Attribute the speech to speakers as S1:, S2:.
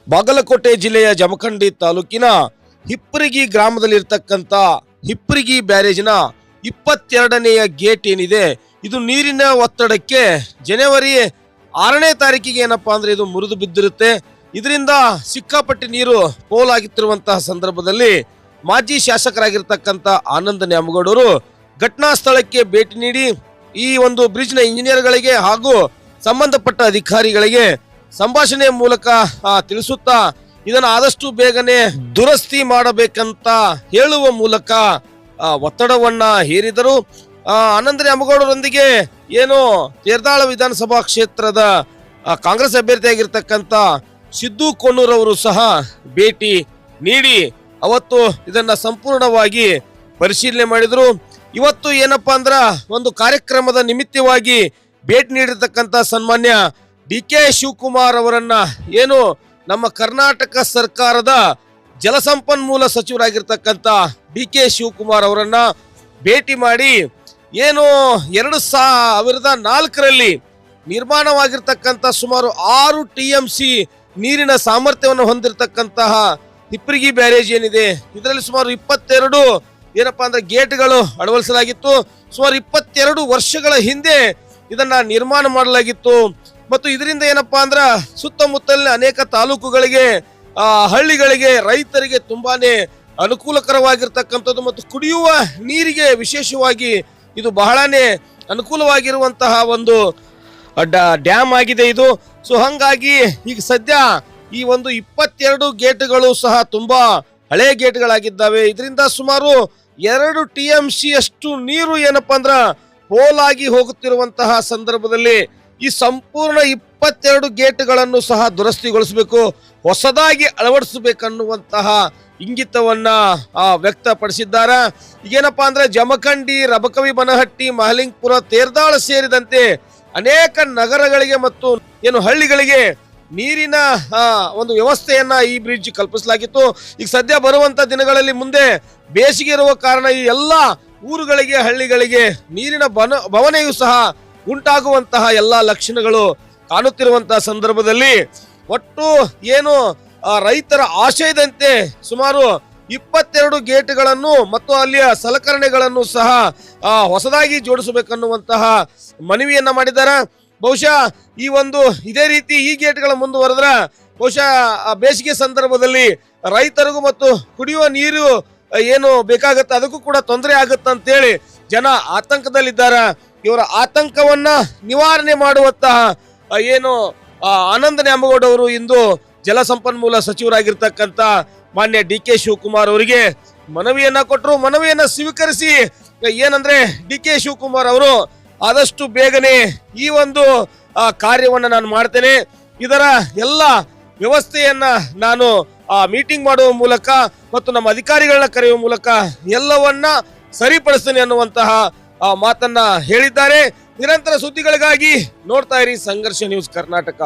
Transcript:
S1: ಬಾಗಲಕೋಟೆ ಜಿಲ್ಲೆಯ ಜಮಖಂಡಿ ತಾಲೂಕಿನ ಹಿಪ್ಪರಿಗಿ ಗ್ರಾಮದಲ್ಲಿರ್ತಕ್ಕಂಥ ಹಿಪ್ಪರಿಗಿ ಬ್ಯಾರೇಜಿನ 22ನೆಯ ಗೇಟ್ ಏನಿದೆ ಇದು ನೀರಿನ ಒತ್ತಡಕ್ಕೆ ಜನವರಿ 6ನೇ ತಾರೀಕಿಗೆ ಏನಪ್ಪಾ ಅಂದ್ರೆ ಇದು ಮುರಿದು ಬಿದ್ದಿರುತ್ತೆ. ಇದರಿಂದ ಸಿಕ್ಕಾಪಟ್ಟೆ ನೀರು ಪೋಲಾಗುತ್ತಿರುವಂತಹ ಸಂದರ್ಭದಲ್ಲಿ ಮಾಜಿ ಶಾಸಕರಾಗಿರ್ತಕ್ಕಂಥ ಆನಂದ ನ್ಯಾಮಗೌಡರು ಘಟನಾ ಸ್ಥಳಕ್ಕೆ ಭೇಟಿ ನೀಡಿ ಈ ಒಂದು ಬ್ರಿಡ್ಜ್ನ ಇಂಜಿನಿಯರ್ಗಳಿಗೆ ಹಾಗೂ ಸಂಬಂಧಪಟ್ಟ ಅಧಿಕಾರಿಗಳಿಗೆ ಸಂಭಾಷಣೆಯ ಮೂಲಕ ತಿಳಿಸುತ್ತಾ ಇದನ್ನು ಆದಷ್ಟು ಬೇಗನೆ ದುರಸ್ತಿ ಮಾಡಬೇಕಂತ ಹೇಳುವ ಮೂಲಕ ಒತ್ತಡವನ್ನ ಹೇರಿದರು. ಆನಂದ ನ್ಯಾಮಗೌಡರೊಂದಿಗೆ ಏನು ತೇರದಾಳ ವಿಧಾನಸಭಾ ಕ್ಷೇತ್ರದ ಕಾಂಗ್ರೆಸ್ ಅಭ್ಯರ್ಥಿಯಾಗಿರ್ತಕ್ಕಂಥ ಸಿದ್ದು ಕೊಣ್ಣೂರ್ ಅವರು ಸಹ ಭೇಟಿ ನೀಡಿ ಅವತ್ತು ಇದನ್ನ ಸಂಪೂರ್ಣವಾಗಿ ಪರಿಶೀಲನೆ ಮಾಡಿದ್ರು. ಇವತ್ತು ಏನಪ್ಪಾ ಅಂದ್ರ ಒಂದು ಕಾರ್ಯಕ್ರಮದ ನಿಮಿತ್ತವಾಗಿ ಭೇಟಿ ನೀಡಿರ್ತಕ್ಕಂಥ ಸನ್ಮಾನ್ಯ ಡಿ.ಕೆ. ಶಿವಕುಮಾರ್ ಅವರನ್ನ ಏನು ನಮ್ಮ ಕರ್ನಾಟಕ ಸರ್ಕಾರದ ಜಲಸಂಪನ್ಮೂಲ ಸಚಿವರಾಗಿರ್ತಕ್ಕಂಥ ಡಿ.ಕೆ. ಶಿವಕುಮಾರ್ ಅವರನ್ನ ಭೇಟಿ ಮಾಡಿ ಏನು 2004ರಲ್ಲಿ ನಿರ್ಮಾಣವಾಗಿರ್ತಕ್ಕಂಥ ಸುಮಾರು 6 TMC ನೀರಿನ ಸಾಮರ್ಥ್ಯವನ್ನು ಹೊಂದಿರತಕ್ಕಂತಹ ಹಿಪ್ಪರಿಗಿ ಬ್ಯಾರೇಜ್ ಏನಿದೆ ಇದರಲ್ಲಿ ಸುಮಾರು 22 ಏನಪ್ಪಾ ಅಂದ್ರೆ ಗೇಟ್ಗಳು ಅಳವಡಿಸಲಾಗಿತ್ತು. ಸುಮಾರು 22 ವರ್ಷಗಳ ಹಿಂದೆ ಇದನ್ನ ನಿರ್ಮಾಣ ಮಾಡಲಾಗಿತ್ತು ಮತ್ತು ಇದರಿಂದ ಏನಪ್ಪಾ ಅಂದ್ರ ಸುತ್ತಮುತ್ತಲಿನ ಅನೇಕ ತಾಲೂಕುಗಳಿಗೆ ಹಳ್ಳಿಗಳಿಗೆ ರೈತರಿಗೆ ತುಂಬಾನೇ ಅನುಕೂಲಕರವಾಗಿರ್ತಕ್ಕಂಥದ್ದು ಮತ್ತು ಕುಡಿಯುವ ನೀರಿಗೆ ವಿಶೇಷವಾಗಿ ಇದು ಬಹಳನೇ ಅನುಕೂಲವಾಗಿರುವಂತಹ ಒಂದು ಡ್ಯಾಮ್ ಆಗಿದೆ ಇದು. ಸೊ ಹಂಗಾಗಿ ಈಗ ಸದ್ಯ ಈ ಒಂದು 22 ಗೇಟ್ಗಳು ಸಹ ತುಂಬಾ ಹಳೆ ಗೇಟ್ಗಳಾಗಿದ್ದಾವೆ. ಇದರಿಂದ ಸುಮಾರು 2 TMC ಅಷ್ಟು ನೀರು ಏನಪ್ಪಾ ಅಂದ್ರ ಪೋಲಾಗಿ ಹೋಗುತ್ತಿರುವಂತಹ ಸಂದರ್ಭದಲ್ಲಿ ಈ ಸಂಪೂರ್ಣ 22 ಗೇಟ್ಗಳನ್ನು ಸಹ ದುರಸ್ತಿಗೊಳಿಸಬೇಕು, ಹೊಸದಾಗಿ ಅಳವಡಿಸಬೇಕನ್ನುವಂತಹ ಇಂಗಿತವನ್ನ ವ್ಯಕ್ತಪಡಿಸಿದ್ದಾರೆ. ಈಗೇನಪ್ಪಾ ಅಂದ್ರೆ ಜಮಖಂಡಿ, ರಬಕವಿ ಬನಹಟ್ಟಿ, ಮಹಲಿಂಗಪುರ, ತೇರದಾಳ ಸೇರಿದಂತೆ ಅನೇಕ ನಗರಗಳಿಗೆ ಮತ್ತು ಏನು ಹಳ್ಳಿಗಳಿಗೆ ನೀರಿನ ಒಂದು ವ್ಯವಸ್ಥೆಯನ್ನ ಈ ಬ್ರಿಡ್ಜ್ ಕಲ್ಪಿಸಲಾಗಿತ್ತು. ಈಗ ಸದ್ಯ ಬರುವಂತ ದಿನಗಳಲ್ಲಿ ಮುಂದೆ ಬೇಸಿಗೆ ಇರುವ ಕಾರಣ ಈ ಎಲ್ಲ ಊರುಗಳಿಗೆ ಹಳ್ಳಿಗಳಿಗೆ ನೀರಿನ ಬವಣೆಯೂ ಸಹ ಉಂಟಾಗುವಂತಹ ಎಲ್ಲಾ ಲಕ್ಷಣಗಳು ಕಾಣುತ್ತಿರುವಂತಹ ಸಂದರ್ಭದಲ್ಲಿ ಒಟ್ಟು ಏನು ರೈತರ ಆಶಯದಂತೆ ಸುಮಾರು 22 ಗೇಟ್ಗಳನ್ನು ಮತ್ತು ಅಲ್ಲಿಯ ಸಲಕರಣೆಗಳನ್ನು ಸಹ ಹೊಸದಾಗಿ ಜೋಡಿಸಬೇಕನ್ನುವಂತಹ ಮನವಿಯನ್ನ ಮಾಡಿದ್ದಾರೆ. ಬಹುಶಃ ಈ ಒಂದು ಇದೇ ರೀತಿ ಈ ಗೇಟ್ಗಳ ಮುಂದುವರೆದ್ರ ಬಹುಶಃ ಬೇಸಿಗೆ ಸಂದರ್ಭದಲ್ಲಿ ರೈತರಿಗೂ ಮತ್ತು ಕುಡಿಯುವ ನೀರು ಏನು ಬೇಕಾಗತ್ತೆ ಅದಕ್ಕೂ ಕೂಡ ತೊಂದರೆ ಆಗುತ್ತೆ ಅಂತೇಳಿ ಜನ ಆತಂಕದಲ್ಲಿದ್ದಾರೆ. ಇವರ ಆತಂಕವನ್ನ ನಿವಾರಣೆ ಮಾಡುವಂತಹ ಏನು ಆನಂದ ನ್ಯಾಮಗೌಡ ಅವರು ಇಂದು ಜಲಸಂಪನ್ಮೂಲ ಸಚಿವರಾಗಿರ್ತಕ್ಕಂಥ ಮಾನ್ಯ ಡಿ.ಕೆ. ಶಿವಕುಮಾರ್ ಅವರಿಗೆ ಮನವಿಯನ್ನ ಕೊಟ್ಟರು. ಮನವಿಯನ್ನ ಸ್ವೀಕರಿಸಿ ಏನಂದ್ರೆ ಡಿ.ಕೆ. ಶಿವಕುಮಾರ್ ಅವರು ಆದಷ್ಟು ಬೇಗನೆ ಈ ಒಂದು ಕಾರ್ಯವನ್ನ ನಾನು ಮಾಡ್ತೇನೆ, ಇದರ ಎಲ್ಲ ವ್ಯವಸ್ಥೆಯನ್ನ ನಾನು ಮೀಟಿಂಗ್ ಮಾಡುವ ಮೂಲಕ ಮತ್ತು ನಮ್ಮ ಅಧಿಕಾರಿಗಳನ್ನ ಕರೆಯುವ ಮೂಲಕ ಎಲ್ಲವನ್ನ ಸರಿಪಡಿಸ್ತೇನೆ ಅನ್ನುವಂತಹ ಮಾತನ್ನ ಹೇಳಿದ್ದಾರೆ. ನಿರಂತರ ಸುದ್ದಿಗಳಿಗಾಗಿ ನೋಡ್ತಾ ಇರಿ ಸಂಘರ್ಷ ನ್ಯೂಸ್ ಕರ್ನಾಟಕ.